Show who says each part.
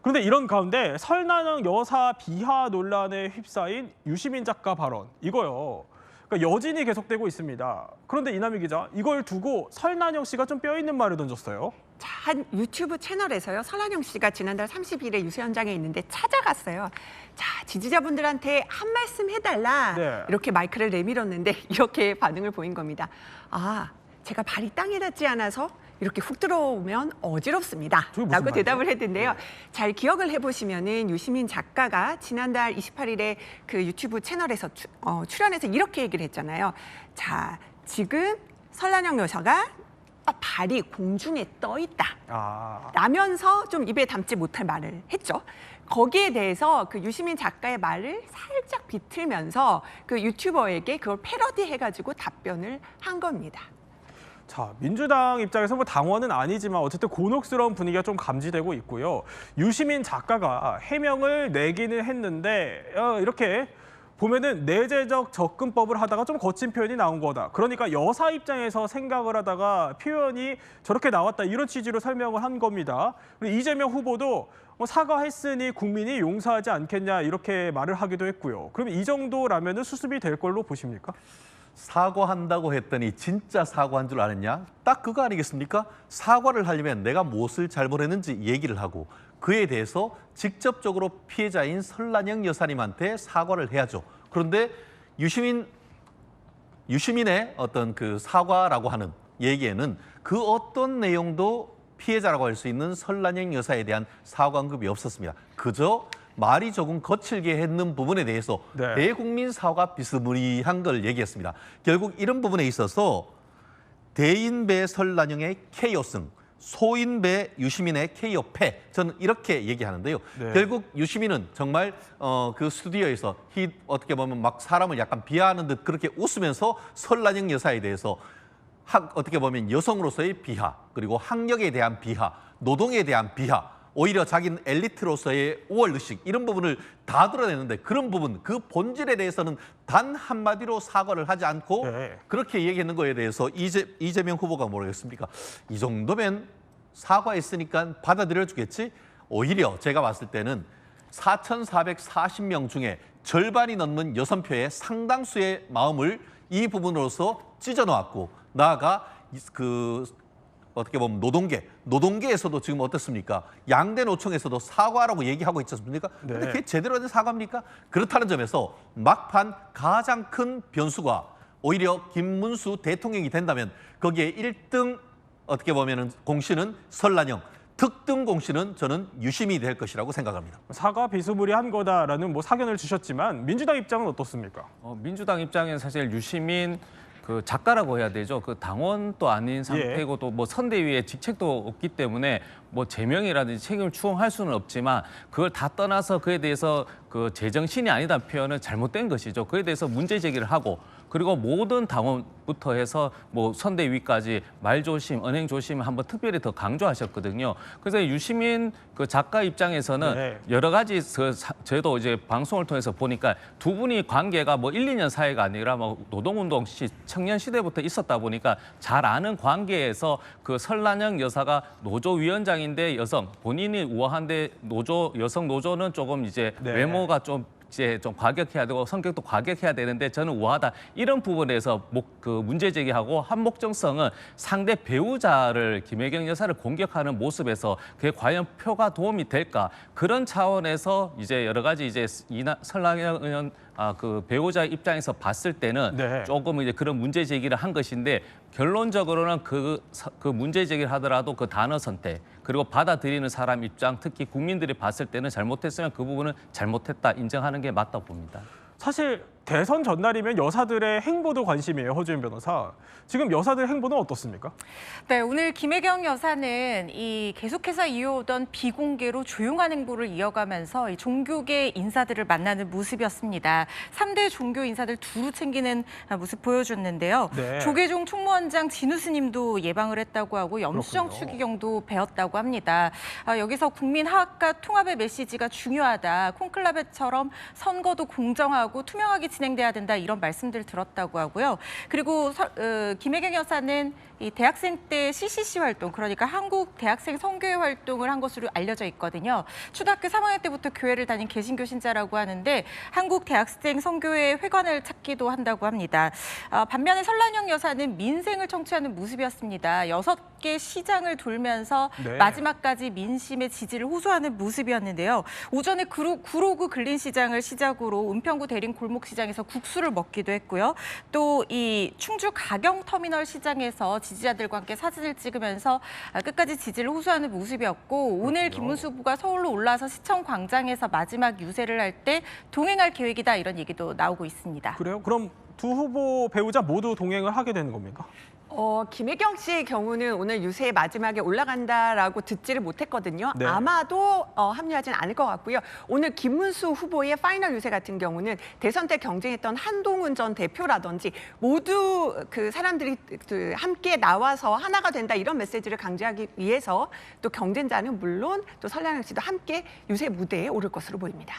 Speaker 1: 그런데 이런 가운데 설난영 여사 비하 논란에 휩싸인 유시민 작가 발언 이거요. 그러니까 여진이 계속되고 있습니다. 그런데 이남희 기자, 이걸 두고 설난영 씨가 좀 뼈 있는 말을 던졌어요.
Speaker 2: 자, 한 유튜브 채널에서요. 설난영 씨가 지난달 30일에 유세 현장에 있는데 찾아갔어요. 자, 지지자분들한테 한 말씀 해달라.
Speaker 1: 네.
Speaker 2: 이렇게 마이크를 내밀었는데 이렇게 반응을 보인 겁니다. 아, 제가 발이 땅에 닿지 않아서 이렇게 훅 들어오면 어지럽습니다.
Speaker 1: 저게 무슨
Speaker 2: 라고
Speaker 1: 말이에요?
Speaker 2: 대답을 했는데요.
Speaker 1: 네.
Speaker 2: 잘 기억을 해보시면은 유시민 작가가 지난달 28일에 그 유튜브 채널에서 출연해서 이렇게 얘기를 했잖아요. 자, 지금 설난영 여사가 발이 공중에 떠 있다. 라면서 좀 입에 담지 못할 말을 했죠. 거기에 대해서 그 유시민 작가의 말을 살짝 비틀면서 그 유튜버에게 그걸 패러디해가지고 답변을 한 겁니다.
Speaker 1: 자, 민주당 입장에서 뭐 당원은 아니지만 어쨌든 곤혹스러운 분위기가 좀 감지되고 있고요. 유시민 작가가 해명을 내기는 했는데 이렇게 보면은 내재적 접근법을 하다가 좀 거친 표현이 나온 거다. 그러니까 여사 입장에서 생각을 하다가 표현이 저렇게 나왔다. 이런 취지로 설명을 한 겁니다. 그리고 이재명 후보도 사과했으니 국민이 용서하지 않겠냐 이렇게 말을 하기도 했고요. 그러면 이 정도라면은 수습이 될 걸로 보십니까?
Speaker 3: 사과한다고 했더니 진짜 사과한 줄 아느냐? 딱 그거 아니겠습니까? 사과를 하려면 내가 무엇을 잘못했는지 얘기를 하고 그에 대해서 직접적으로 피해자인 설난영 여사님한테 사과를 해야죠. 그런데 유시민의 어떤 그 사과라고 하는 얘기에는 그 어떤 내용도 피해자라고 할 수 있는 설난영 여사에 대한 사과 언급이 없었습니다. 그저 말이 조금 거칠게 했는 부분에 대해서
Speaker 1: 네.
Speaker 3: 대국민 사과 비스무리한 걸 얘기했습니다. 결국 이런 부분에 있어서 대인배 설난영의 KO승, 소인배 유시민의 KO 패, 저는 이렇게 얘기하는데요.
Speaker 1: 네.
Speaker 3: 결국 유시민은 정말 그 스튜디오에서 어떻게 보면 막 사람을 약간 비하하는 듯 그렇게 웃으면서 설난영 여사에 대해서 어떻게 보면 여성으로서의 비하, 그리고 학력에 대한 비하, 노동에 대한 비하, 오히려 자기는 엘리트로서의 우월의식 이런 부분을 다 드러내는데 그런 부분, 그 본질에 대해서는 단 한마디로 사과를 하지 않고
Speaker 1: 네.
Speaker 3: 그렇게 얘기하는 거에 대해서 이재명 후보가 모르겠습니까? 이 정도면 사과했으니까 받아들여 주겠지? 오히려 제가 봤을 때는 4,440명 중에 절반이 넘는 6표의 상당수의 마음을 이 부분으로서 찢어놓았고 나아가 어떻게 보면 노동계에서도 지금 어떻습니까? 양대 노총에서도 사과라고 얘기하고 있지 않습니까?
Speaker 1: 네.
Speaker 3: 근데 그게 제대로 된 사과입니까? 그렇다는 점에서 막판 가장 큰 변수가 오히려 김문수 대통령이 된다면 거기에 1등 어떻게 보면은 공신은 설난영, 특등 공신은 저는 유심히 될 것이라고 생각합니다.
Speaker 1: 사과 비스무리한 거다라는 사견을 주셨지만 민주당 입장은 어떻습니까?
Speaker 4: 민주당 입장에는 사실 유시민 그 작가라고 해야 되죠. 그 당원도 아닌 상태고 또 선대위의 직책도 없기 때문에 제명이라든지 책임을 추궁할 수는 없지만 그걸 다 떠나서 그에 대해서 그 제정신이 아니다 표현은 잘못된 것이죠. 그에 대해서 문제 제기를 하고 그리고 모든 당원부터 해서 선대위까지 말조심, 언행조심 한번 특별히 더 강조하셨거든요. 그래서 유시민 그 작가 입장에서는 여러 가지 저도 이제 방송을 통해서 보니까 두 분이 관계가 1, 2년 사이가 아니라 노동운동 청년 시대부터 있었다 보니까 잘 아는 관계에서 그 설난영 여사가 노조위원장인데 여성, 본인이 우아한데 여성 노조는 조금 이제 외모가 좀 과격해야 되고 성격도 과격해야 되는데 저는 우아하다. 이런 부분에서 문제 제기하고 한목정성은 상대 배우자를 김혜경 여사를 공격하는 모습에서 그게 과연 표가 도움이 될까? 그런 차원에서 이제 여러 가지 설난영 의원 그 배우자 입장에서 봤을 때는 조금 이제 그런 문제 제기를 한 것인데 결론적으로는 그 문제 제기를 하더라도 그 단어 선택 그리고 받아들이는 사람 입장 특히 국민들이 봤을 때는 잘못했으면 그 부분은 잘못했다 인정하는 게 맞다 봅니다.
Speaker 1: 사실 대선 전날이면 여사들의 행보도 관심이에요, 허주연 변호사. 지금 여사들 행보는 어떻습니까?
Speaker 5: 네, 오늘 김혜경 여사는 계속해서 이어오던 비공개로 조용한 행보를 이어가면서 이 종교계 인사들을 만나는 모습이었습니다. 3대 종교 인사들 두루 챙기는 모습 보여줬는데요. 조계종 총무원장 진우스님도 예방을 했다고 하고 염수정 추기경도 배웠다고 합니다. 여기서 국민 화합과 통합의 메시지가 중요하다. 콘클라베처럼 선거도 공정하고 투명하게 진행돼야 된다 이런 말씀들 들었다고 하고요. 그리고 김혜경 여사는 이 대학생 때 CCC 활동, 그러니까 한국 대학생 선교회 활동을 한 것으로 알려져 있거든요. 초등학교 3학년 때부터 교회를 다닌 개신교 신자라고 하는데 한국 대학생 선교회 회관을 찾기도 한다고 합니다. 반면에 설란영 여사는 민생을 청취하는 모습이었습니다. 6개 시장을 돌면서
Speaker 1: 네.
Speaker 5: 마지막까지 민심의 지지를 호소하는 모습이었는데요. 오전에 구로구 근린시장을 시작으로 은평구 대림 골목시장에서 국수를 먹기도 했고요. 또 이 충주 가경터미널 시장에서 지지자들과 함께 사진을 찍으면서 끝까지 지지를 호소하는 모습이었고 오늘 김문수 후보가 서울로 올라와서 시청광장에서 마지막 유세를 할 때 동행할 계획이다 이런 얘기도 나오고 있습니다.
Speaker 1: 그래요? 그럼 두 후보 배우자 모두 동행을 하게 되는 겁니까?
Speaker 2: 김혜경 씨의 경우는 오늘 유세의 마지막에 올라간다라고 듣지를 못했거든요.
Speaker 1: 네.
Speaker 2: 아마도 합류하진 않을 것 같고요. 오늘 김문수 후보의 파이널 유세 같은 경우는 대선 때 경쟁했던 한동훈 전 대표라든지 모두 그 사람들이 함께 나와서 하나가 된다 이런 메시지를 강조하기 위해서 또 경쟁자는 물론 또 설량영 씨도 함께 유세 무대에 오를 것으로 보입니다.